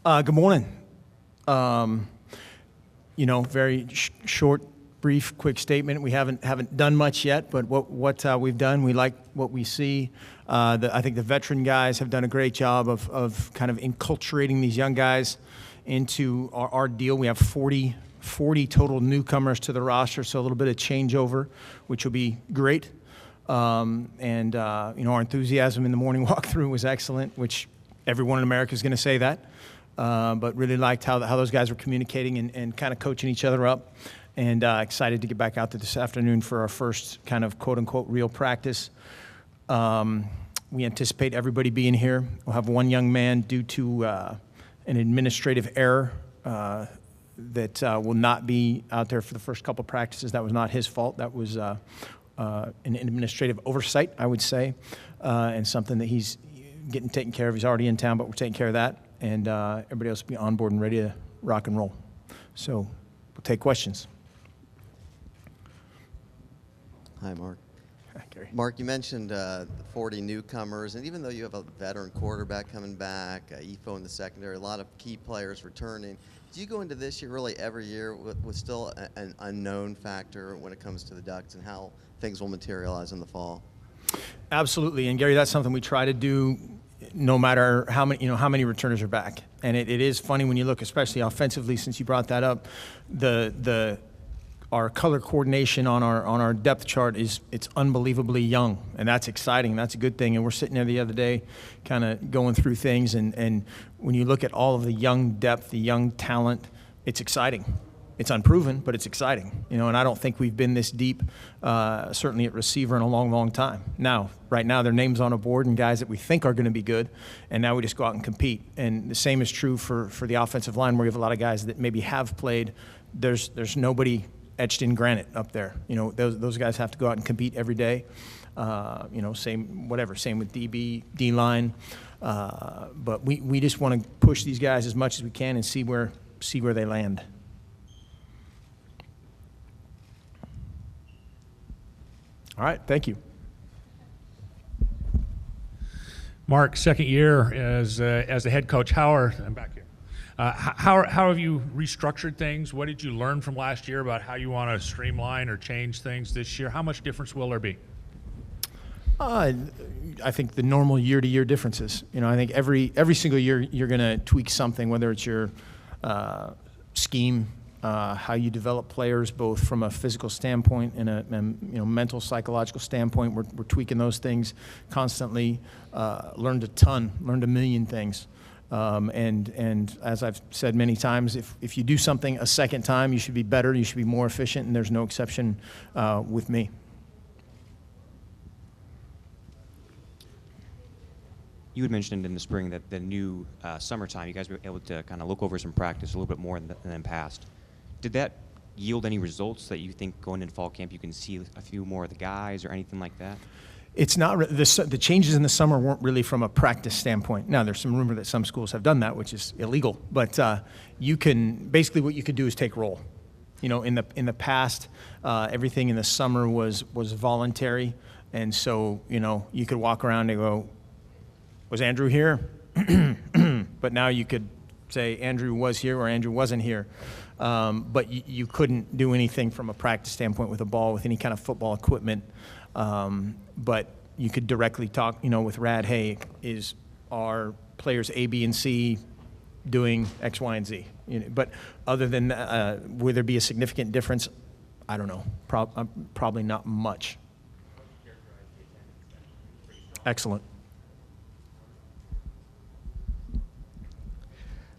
Good morning. Very short, brief, quick statement. We haven't done much yet, but what we've done, we like what we see. I think the veteran guys have done a great job of kind of enculturating these young guys into our deal. We have 40 total newcomers to the roster, so a little bit of changeover, which will be great. Our enthusiasm in the morning walkthrough was excellent, which everyone in America is going to say that. But really liked how those guys were communicating and kind of coaching each other up. And excited to get back out there this afternoon for our first kind of quote-unquote real practice. We anticipate everybody being here. We'll have one young man due to an administrative error that will not be out there for the first couple practices. That was not his fault. That was an administrative oversight, I would say, and something that he's getting taken care of. He's already in town, but we're taking care of that. And everybody else will be on board and ready to rock and roll. So we'll take questions. Hi, Mark. Hi, Gary. Mark, you mentioned the 40 newcomers, and even though you have a veteran quarterback coming back, EFO in the secondary, a lot of key players returning, do you go into this year really every year with still an unknown factor when it comes to the Ducks and how things will materialize in the fall? Absolutely, and Gary, that's something we try to do no matter how many returners are back. And it is funny when you look, especially offensively, since you brought that up, our color coordination on our depth chart it's unbelievably young, and that's exciting. That's a good thing. And we're sitting there the other day kind of going through things, and when you look at all of the young depth, the young talent, it's exciting. It's unproven, but it's exciting, and I don't think we've been this deep, certainly at receiver, in a long, long time. Now, right now, their names on a board and guys that we think are going to be good, and now we just go out and compete. And the same is true for the offensive line, where you have a lot of guys that maybe have played. There's nobody etched in granite up there. Those guys have to go out and compete every day. Same with DB, D-line. But we just want to push these guys as much as we can and see where they land. All right, thank you. Mark, second year as the head coach. I'm back here. How have you restructured things? What did you learn from last year about how you want to streamline or change things this year? How much difference will there be? I think the normal year-to-year differences. I think every single year you're going to tweak something, whether it's your scheme, how you develop players, both from a physical standpoint and a mental, psychological standpoint. We're tweaking those things constantly. Learned a million things. And as I've said many times, if you do something a second time, you should be better, you should be more efficient, and there's no exception with me. You had mentioned in the spring that the new summertime, you guys were able to kind of look over some practice a little bit more than in the past. Did that yield any results that you think going into fall camp you can see a few more of the guys or anything like that? It's not the changes in the summer weren't really from a practice standpoint. Now, there's some rumor that some schools have done that, which is illegal. But you can basically what you could do is take roll. In the past, everything in the summer was voluntary, and so you could walk around and go, "Was Andrew here?" But now you could say Andrew was here or Andrew wasn't here. But you couldn't do anything from a practice standpoint with a ball, with any kind of football equipment. But you could directly talk, with Rad, hey, is our players A, B, and C doing X, Y, and Z? But other than that, would there be a significant difference? I don't know. Probably not much. Excellent.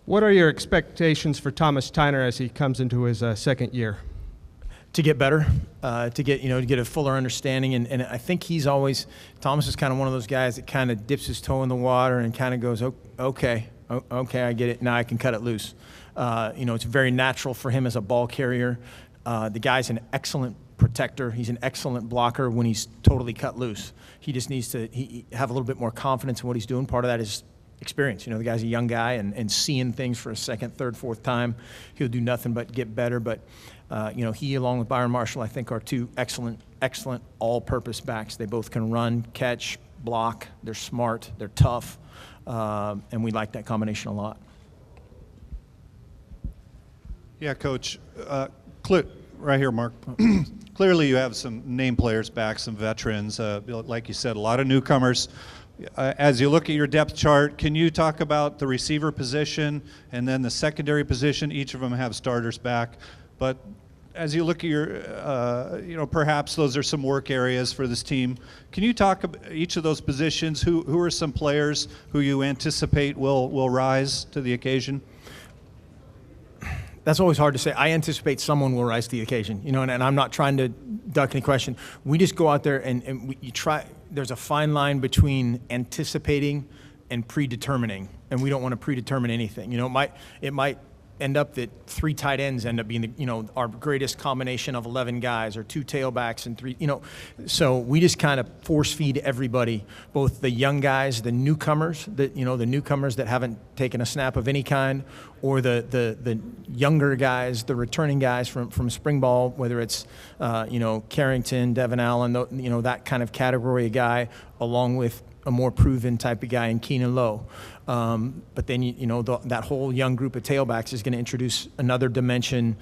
What are your expectations for Thomas Tyner as he comes into his second year? To get better, to get a fuller understanding, and I think Thomas is kind of one of those guys that kind of dips his toe in the water and kind of goes, okay, I get it. Now I can cut it loose. It's very natural for him as a ball carrier. The guy's an excellent protector. He's an excellent blocker when he's totally cut loose. He just needs to have a little bit more confidence in what he's doing. Part of that is experience. The guy's a young guy and seeing things for a second, third, fourth time. He'll do nothing but get better. But, he, along with Byron Marshall, I think are two excellent all-purpose backs. They both can run, catch, block. They're smart. They're tough. And we like that combination a lot. Yeah, Coach. Right here, Mark. Clearly, you have some name players back, some veterans. Like you said, a lot of newcomers. As you look at your depth chart, can you talk about the receiver position and then the secondary position? Each of them have starters back, but as you look at your, perhaps those are some work areas for this team. Can you talk about each of those positions? Who are some players who you anticipate will rise to the occasion? That's always hard to say. I anticipate someone will rise to the occasion, and I'm not trying to duck any question. We just go out there and you try. There's a fine line between anticipating and predetermining, and we don't want to predetermine anything. It might end up that 3 tight ends end up being our greatest combination of 11 guys, or 2 tailbacks and 3. So we just kind of force feed everybody, both the young guys, the newcomers the newcomers that haven't taken a snap of any kind, or the younger guys, the returning guys from spring ball, whether it's Carrington, Devin Allen, that kind of category of guy, along with a more proven type of guy in Keenan Lowe. But then, that whole young group of tailbacks is going to introduce another dimension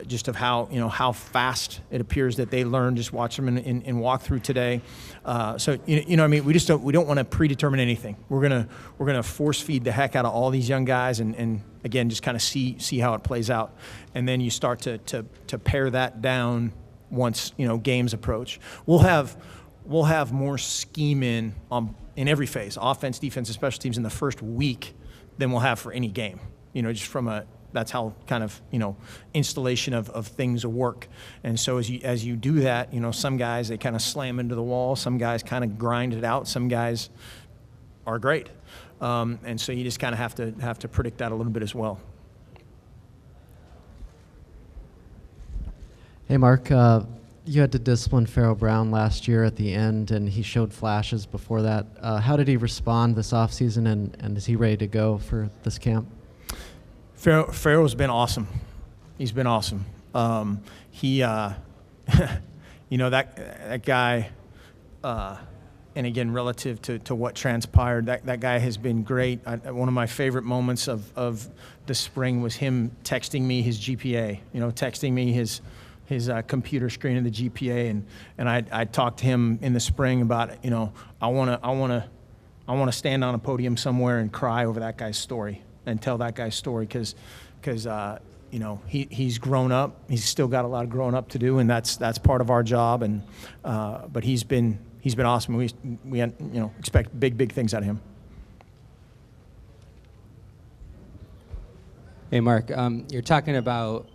just of how fast it appears that they learn. Just watch them in walkthrough today. So, we don't want to predetermine anything. We're gonna force feed the heck out of all these young guys and again, just kind of see how it plays out. And then you start to pare that down once, games approach. We'll have more scheme in every phase, offense, defense, and special teams in the first week than we'll have for any game. Just that's how kind of, installation of things will work. And so as you do that, some guys, they kind of slam into the wall. Some guys kind of grind it out. Some guys are great. And so you just kind of have to predict that a little bit as well. Hey, Mark. You had to discipline Pharaoh Brown last year at the end, and he showed flashes before that. How did he respond this offseason, and is he ready to go for this camp? Pharaoh's been awesome. He's been awesome. That guy, and again, relative to what transpired, that guy has been great. One of my favorite moments of the spring was him texting me his GPA, texting me his computer screen of the GPA, and I talked to him in the spring about I want to stand on a podium somewhere and cry over that guy's story and tell that guy's story because he's grown up. He's still got a lot of growing up to do, and that's part of our job. And but he's been awesome. We expect big things out of him. Hey, Mark, you're talking about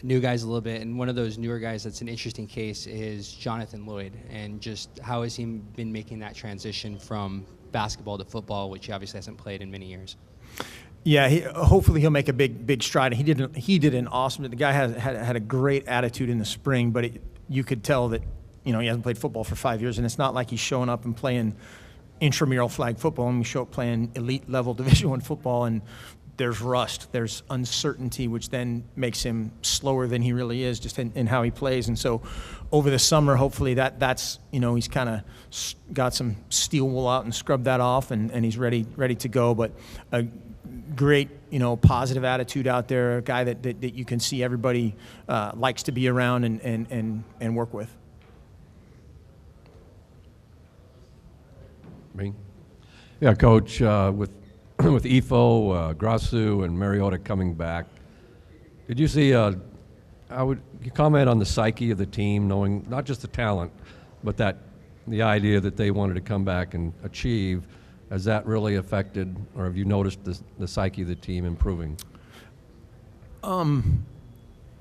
new guys a little bit, and one of those newer guys that's an interesting case is Jonathan Lloyd, and just how has he been making that transition from basketball to football, which he obviously hasn't played in many years? Yeah, hopefully he'll make a big stride. He did an awesome. The guy had a great attitude in the spring, but you could tell that he hasn't played football for 5 years, and it's not like he's showing up and playing intramural flag football, and we show up playing elite level Division I football, and there's rust, there's uncertainty, which then makes him slower than he really is just in how he plays. And so over the summer, hopefully that's he's kind of got some steel wool out and scrubbed that off, and he's ready to go. But a great, positive attitude out there, a guy that you can see everybody likes to be around and work with. Me? Yeah, Coach, with Ifo, Grasu, and Mariota coming back, did you see, you comment on the psyche of the team, knowing not just the talent, but the idea that they wanted to come back and achieve? Has that really affected, or have you noticed the psyche of the team improving?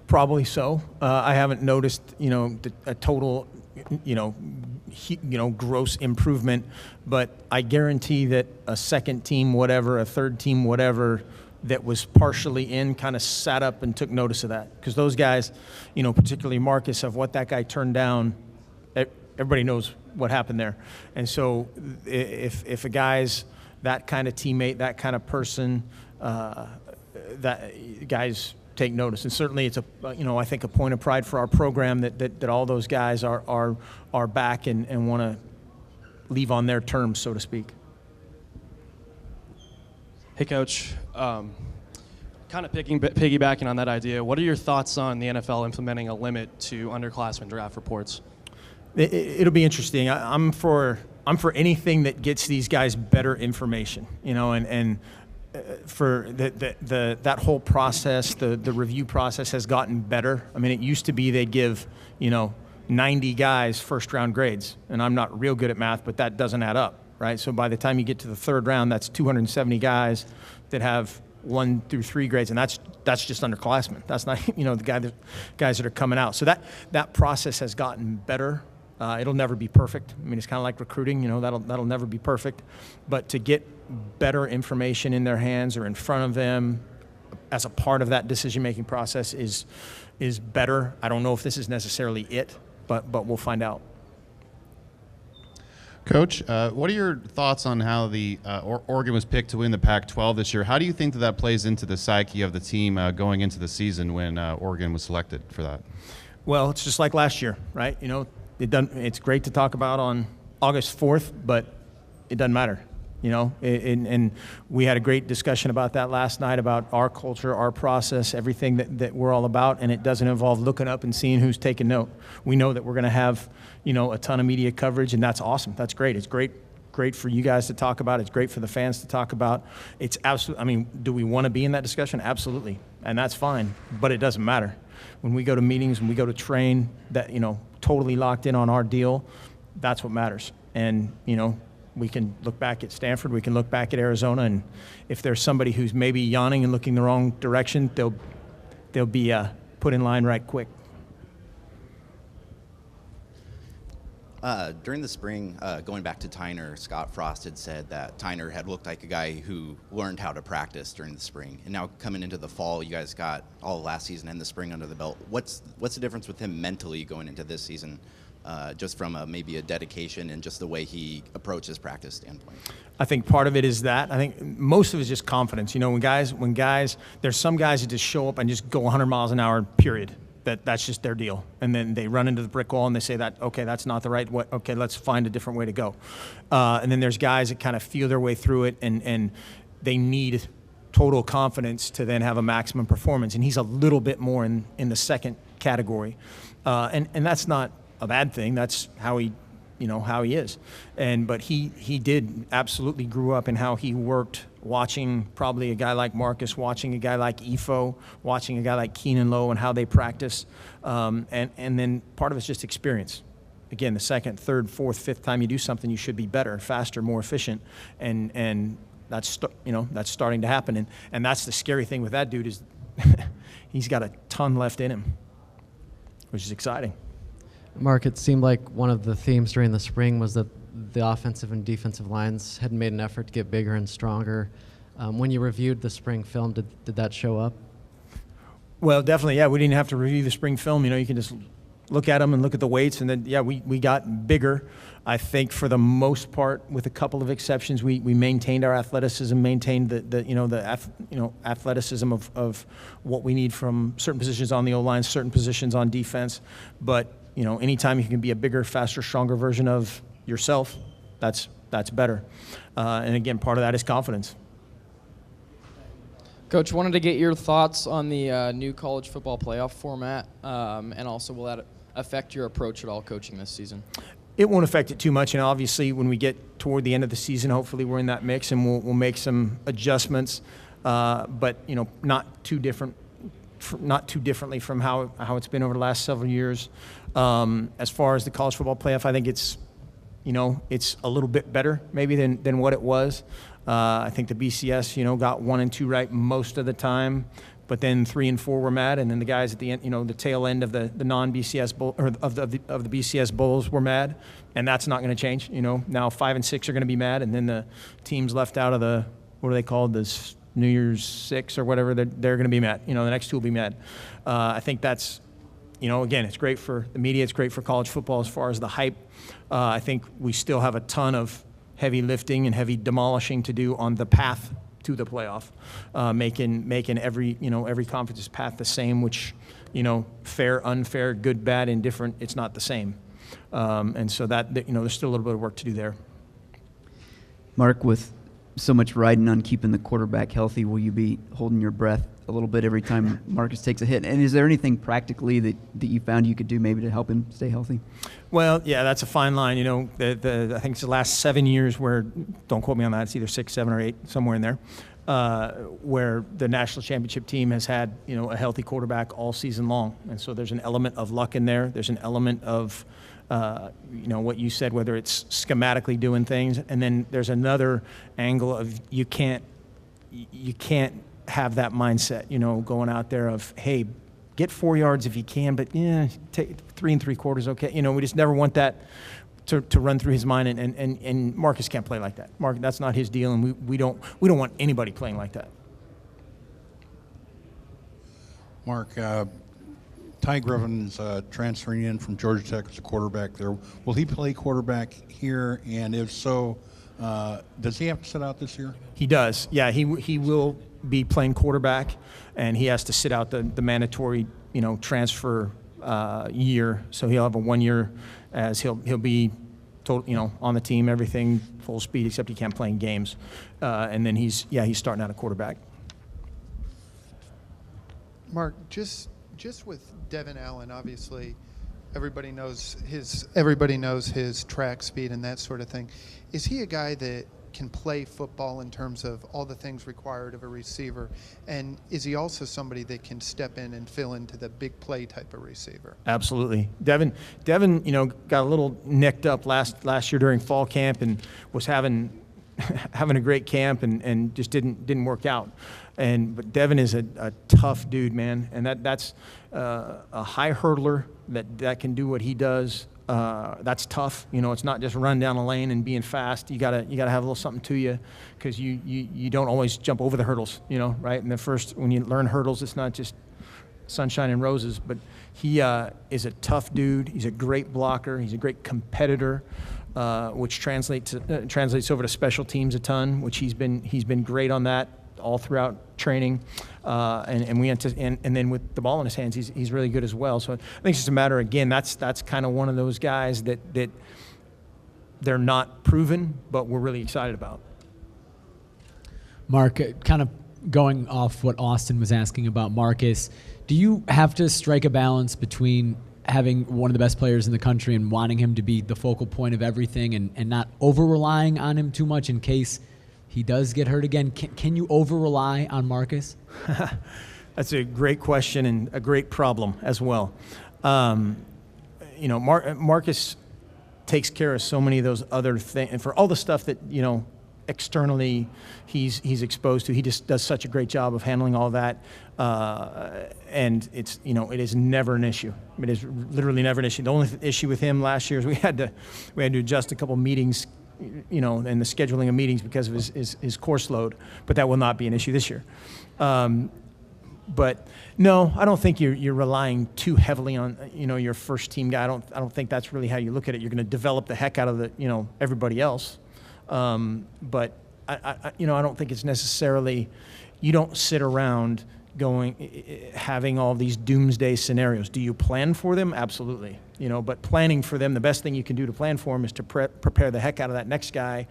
Probably so. I haven't noticed, a total, gross improvement, but I guarantee that a second team, whatever, a third team, whatever, that was partially in kind of sat up and took notice of that. Because those guys, particularly Marcus, of what that guy turned down, everybody knows what happened there. And so if a guy's that kind of teammate, that kind of person, that guys take notice. And certainly it's I think a point of pride for our program that all those guys are back and want to leave on their terms, so to speak. Hey, Coach. kind of piggybacking on that idea, what are your thoughts on the NFL implementing a limit to underclassmen draft reports? It'll be interesting. I'm for anything that gets these guys better information, and for that whole process, the review process has gotten better. I mean, it used to be they'd give, 90 guys first round grades, and I'm not real good at math, but that doesn't add up, right? So by the time you get to the third round, that's 270 guys that have 1 through 3 grades, and that's just underclassmen. That's not, the guys that are coming out. So that process has gotten better. It'll never be perfect. I mean, it's kind of like recruiting, that'll never be perfect. But to get better information in their hands or in front of them as a part of that decision-making process is better. I don't know if this is necessarily it, but we'll find out. Coach, what are your thoughts on how the Oregon was picked to win the Pac-12 this year? How do you think that plays into the psyche of the team going into the season when Oregon was selected for that? Well, it's just like last year, right? It's great to talk about on August 4th, but it doesn't matter, and we had a great discussion about that last night, about our culture, our process, everything that we're all about, and it doesn't involve looking up and seeing who's taking note. We know that we're going to have, a ton of media coverage, and that's awesome. That's great. It's great for you guys to talk about. It's great for the fans to talk about. It's absolutely, I mean, do we want to be in that discussion? Absolutely, and that's fine, but it doesn't matter. When we go to meetings, when we go to train, that, totally locked in on our deal, that's what matters. And, we can look back at Stanford, we can look back at Arizona, and if there's somebody who's maybe yawning and looking the wrong direction, they'll be put in line right quick. During the spring, going back to Tyner, Scott Frost had said that Tyner had looked like a guy who learned how to practice during the spring. And now coming into the fall, you guys got all of last season and the spring under the belt. What's the difference with him mentally going into this season, just from maybe a dedication and just the way he approaches practice standpoint? I think part of it is that. I think most of it is just confidence. When guys, there's some guys that just show up and just go 100 miles an hour, period. That's just their deal. And then they run into the brick wall and they say that, okay, that's not the right way. Okay, let's find a different way to go. And then there's guys that kind of feel their way through it and they need total confidence to then have a maximum performance. And he's a little bit more in the second category. And that's not a bad thing. That's how he is. But he did absolutely grew up in how he worked, watching probably a guy like Marcus, watching a guy like Ifo, watching a guy like Keenan Lowe and how they practice. And then part of it's just experience. Again, the second, third, fourth, fifth time you do something, you should be better, faster, more efficient. And that's starting to happen. And that's the scary thing with that dude is he's got a ton left in him, which is exciting. Mark, it seemed like one of the themes during the spring was that the offensive and defensive lines had made an effort to get bigger and stronger. When you reviewed the spring film, did that show up? Well, definitely, yeah. We didn't have to review the spring film. You can just look at them and look at the weights, and then, yeah, we got bigger. I think for the most part, with a couple of exceptions, we maintained our athleticism, maintained the athleticism of what we need from certain positions on the O-line, certain positions on defense. But anytime you can be a bigger, faster, stronger version of yourself, that's better. And again, part of that is confidence. Coach, wanted to get your thoughts on the new college football playoff format, and also will that affect your approach at all coaching this season? It won't affect it too much, and obviously when we get toward the end of the season, hopefully we're in that mix and we'll make some adjustments, but not too differently from how it's been over the last several years. As far as the college football playoff, I think it's a little bit better maybe than what it was. I think the BCS, got 1 and 2 right most of the time, but then 3 and 4 were mad, and then the guys at the end, the tail end of the non-BCS bowl or of the BCS bowls were mad, and that's not going to change. Now 5 and 6 are going to be mad, and then the teams left out of the, what are they called, this New Year's 6 or whatever, they're going to be mad. The next two will be mad. I think that's, again, it's great for the media. It's great for college football as far as the hype. I think we still have a ton of heavy lifting and heavy demolishing to do on the path to the playoff, making every conference's path the same, which, fair, unfair, good, bad, indifferent, it's not the same. And so that, there's still a little bit of work to do there. Mark, with so much riding on keeping the quarterback healthy. Will you be holding your breath a little bit every time Marcus takes a hit? And is there anything practically that you found you could do maybe to help him stay healthy? Well, yeah, that's a fine line. You know, I think it's the last 7 years where, don't quote me on that, it's either 6, 7, or 8, somewhere in there, where the national championship team has had, you know, a healthy quarterback all season long. And so there's an element of luck in there. There's an element of, you know, what you said, whether it's schematically doing things. And then there's another angle of you can't have that mindset, you know, going out there of, hey, get 4 yards if you can, but yeah, take 3 3/4, okay. You know, we just never want that to run through his mind, and Marcus can't play like that. That's not his deal, and we don't want anybody playing like that. Mark, Ty Griffin's transferring in from Georgia Tech as a quarterback there. Will he play quarterback here? And if so, does he have to sit out this year? He does. Yeah, he will be playing quarterback, and he has to sit out the mandatory, you know, transfer year. So he'll have a 1 year, as he'll be total, you know, on the team, everything full speed, except he can't play in games. And then he's starting out a quarterback. Mark, just with Devin Allen, obviously everybody knows his track speed and that sort of thing. Is he a guy that can play football in terms of all the things required of a receiver? And is he also somebody that can step in and fill into the big play type of receiver? Absolutely. Devin, you know, got a little nicked up last year during fall camp and was having a great camp and just didn't work out. But Devin is a tough dude, man, and that's a high hurdler that can do what he does. That's tough. You know, it's not just run down a lane and being fast. You gotta have a little something to you, because you don't always jump over the hurdles. You know, right? And when you learn hurdles, it's not just sunshine and roses. But he is a tough dude. He's a great blocker. He's a great competitor, which translates over to special teams a ton. Which he's been great on that all throughout training, and then with the ball in his hands, he's really good as well. So I think it's just a matter, again, that's kind of one of those guys that they're not proven, but we're really excited about. Mark, kind of going off what Austin was asking about Marcus, do you have to strike a balance between having one of the best players in the country and wanting him to be the focal point of everything and not over-relying on him too much in case he does get hurt again? Can you over-rely on Marcus? That's a great question and a great problem as well. You know, Marcus takes care of so many of those other things, and for all the stuff that, you know, externally he's exposed to, he just does such a great job of handling all that. And it's, you know, it is never an issue. It is literally never an issue. The only issue with him last year is we had to adjust a couple meetings, you know, and the scheduling of meetings because of his course load, but that will not be an issue this year. But no, I don't think you're relying too heavily on, you know, your first team guy. I don't think that's really how you look at it. You're going to develop the heck out of everybody else. But I don't think it's necessarily, you don't sit around having all these doomsday scenarios. Do you plan for them? Absolutely. You know, but planning for them, the best thing you can do to plan for them is to prepare the heck out of that next guy,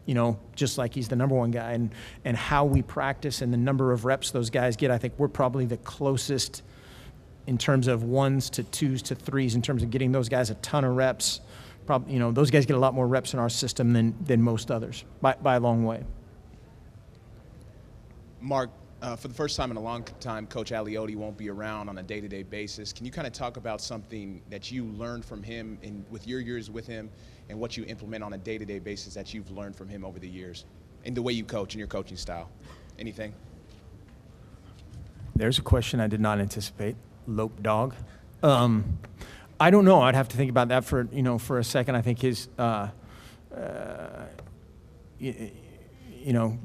you know, just like he's the number one guy. And how we practice and the number of reps those guys get, I think we're probably the closest in terms of 1s to 2s to 3s in terms of getting those guys a ton of reps. Probably, you know, those guys get a lot more reps in our system than most others by a long way. Mark, for the first time in a long time, Coach Aliotti won't be around on a day-to-day basis. Can you kind of talk about something that you learned from him with your years with him, and what you implement on a day-to-day basis that you've learned from him over the years, and the way you coach and your coaching style? Anything? There's a question I did not anticipate. Lope dog. I don't know. I'd have to think about that for a second. I think his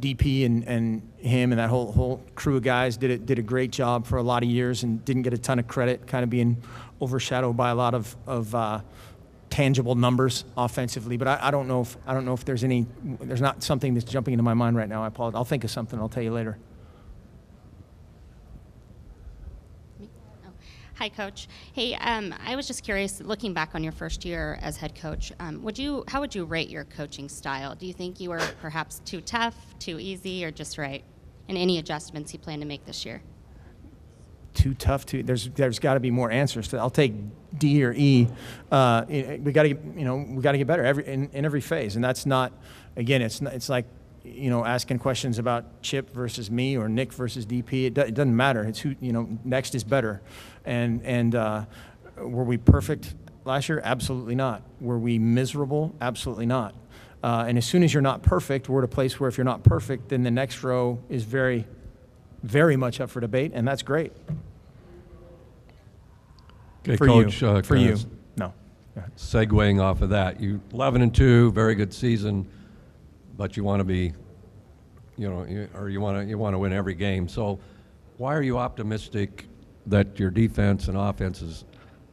DP and him and that whole crew of guys did a great job for a lot of years and didn't get a ton of credit, kind of being overshadowed by a lot of tangible numbers offensively. But I don't know if there's not something that's jumping into my mind right now. I apologize. I'll think of something. I'll tell you later. Hi, Coach. Hey, I was just curious, looking back on your first year as head coach, how would you rate your coaching style? Do you think you were perhaps too tough, too easy, or just right? And any adjustments you plan to make this year? Too tough. There's got to be more answers. I'll take D or E. We got to get better in every phase, and that's not. Again, it's like asking questions about Chip versus me or Nick versus DP. It doesn't matter. It's who next is better. And were we perfect last year? Absolutely not. Were we miserable? Absolutely not. And as soon as you're not perfect, we're at a place where if you're not perfect, then the next row is very, very much up for debate, and that's great. Okay, for Coach. You. For you. No. Segueing off of that, you 11-2, very good season, but you want to be, you want to win every game. So, why are you optimistic that your defense and offense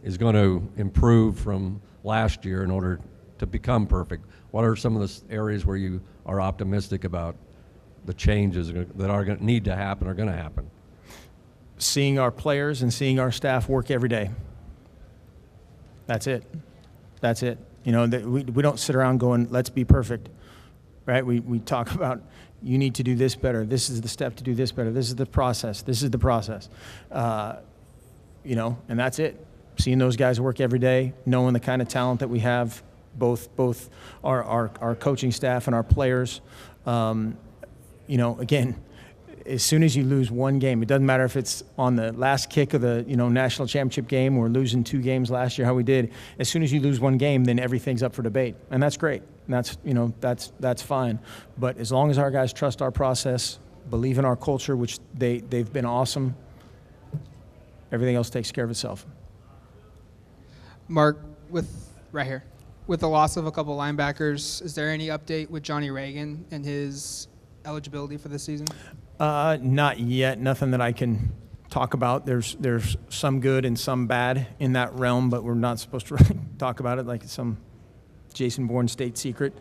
is going to improve from last year in order to become perfect? What are some of the areas where you are optimistic about the changes that are going to need to happen, are going to happen? Seeing our players and seeing our staff work every day. That's it. That's it. We don't sit around going, let's be perfect, right? We talk about, you need to do this better. This is the step to do this better. This is the process. This is the process. And that's it. Seeing those guys work every day, knowing the kind of talent that we have, both our coaching staff and our players. Again, as soon as you lose one game, it doesn't matter if it's on the last kick of the national championship game or losing 2 games last year, how we did. As soon as you lose one game, then everything's up for debate, and that's great. And that's fine. But as long as our guys trust our process, believe in our culture, which they've been awesome, everything else takes care of itself. Mark, with the loss of a couple linebackers, is there any update with Johnny Reagan and his eligibility for this season? Not yet. Nothing that I can talk about. There's some good and some bad in that realm, but we're not supposed to really talk about it like it's some Jason Bourne state secret.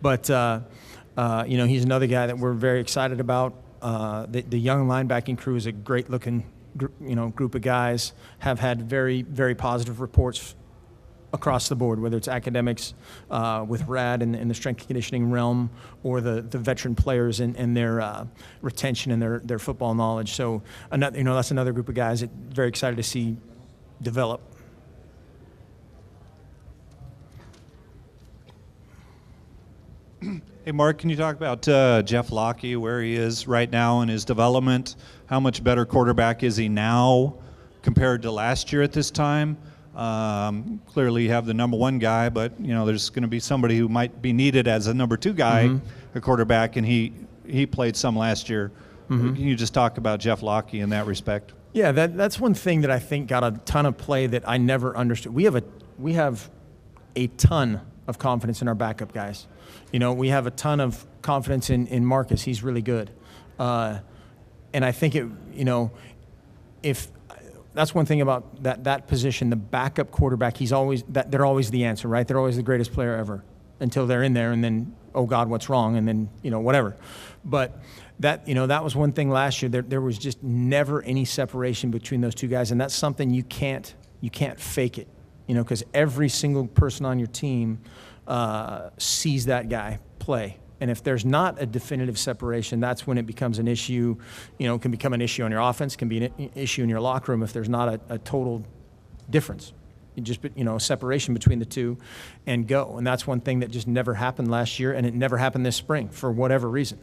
But he's another guy that we're very excited about. The young linebacking crew is a great-looking group of guys. Have had very, very positive reports across the board, whether it's academics with Rad in the strength and conditioning realm, or the veteran players and their retention and their football knowledge. So that's another group of guys that very excited to see develop. Hey, Mark, can you talk about Jeff Locke, where he is right now in his development? How much better quarterback is he now compared to last year at this time? Clearly you have the number 1 guy, but there's going to be somebody who might be needed as a number 2 guy, a quarterback, and he played some last year. Can you just talk about Jeff Locke in that respect? Yeah, that's one thing that I think got a ton of play that I never understood. We have a ton of confidence in our backup guys. We have a ton of confidence in Marcus. He's really good, and I think if that's one thing about that position, the backup quarterback, they're always the answer, right? They're always the greatest player ever until they're in there, and then, oh God, what's wrong? And then, whatever. But that was one thing last year. There was just never any separation between those two guys, and that's something you can't fake it, because every single person on your team sees that guy play. And if there's not a definitive separation, that's when it becomes an issue. It can become an issue on your offense, can be an issue in your locker room if there's not a total difference. Just separation between the two and go. And that's one thing that just never happened last year, and it never happened this spring for whatever reason.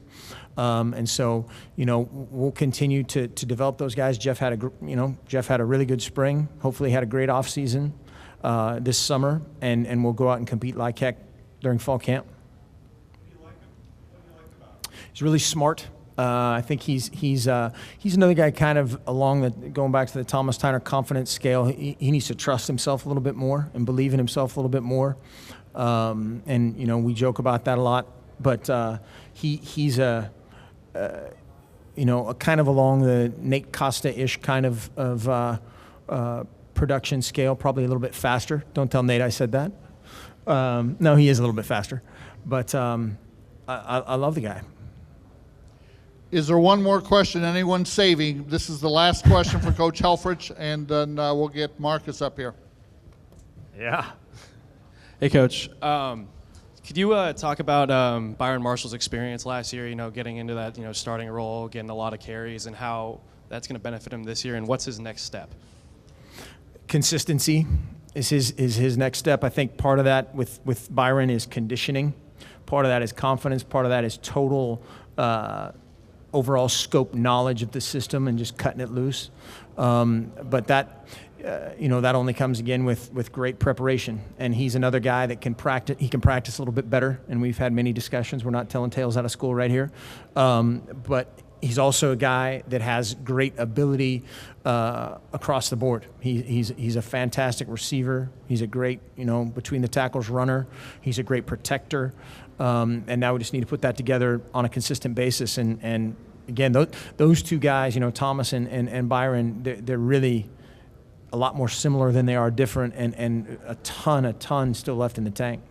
And so, we'll continue to develop those guys. Jeff had a really good spring. Hopefully had a great off season this summer, and we'll go out and compete like heck during fall camp. He's really smart. I think he's another guy kind of going back to the Thomas Tyner confidence scale. He needs to trust himself a little bit more and believe in himself a little bit more. And we joke about that a lot. But he's a kind of along the Nate Costa-ish kind of production scale, probably a little bit faster. Don't tell Nate I said that. No, he is a little bit faster. But I love the guy. Is there one more question anyone saving? This is the last question for Coach Helfrich, and then we'll get Marcus up here. Yeah. Hey, Coach. Could you talk about Byron Marshall's experience last year, getting into that, starting role, getting a lot of carries, and how that's going to benefit him this year, and what's his next step? Consistency is his next step. I think part of that with Byron is conditioning. Part of that is confidence. Part of that is total overall scope knowledge of the system and just cutting it loose. But that, that only comes again with great preparation. And he's another guy that can practice. He can practice a little bit better. And we've had many discussions. We're not telling tales out of school right here. But he's also a guy that has great ability across the board. He's a fantastic receiver. He's a great, between the tackles runner. He's a great protector. And now we just need to put that together on a consistent basis. And again, those two guys, Thomas and Byron, they're really a lot more similar than they are different, and a ton still left in the tank.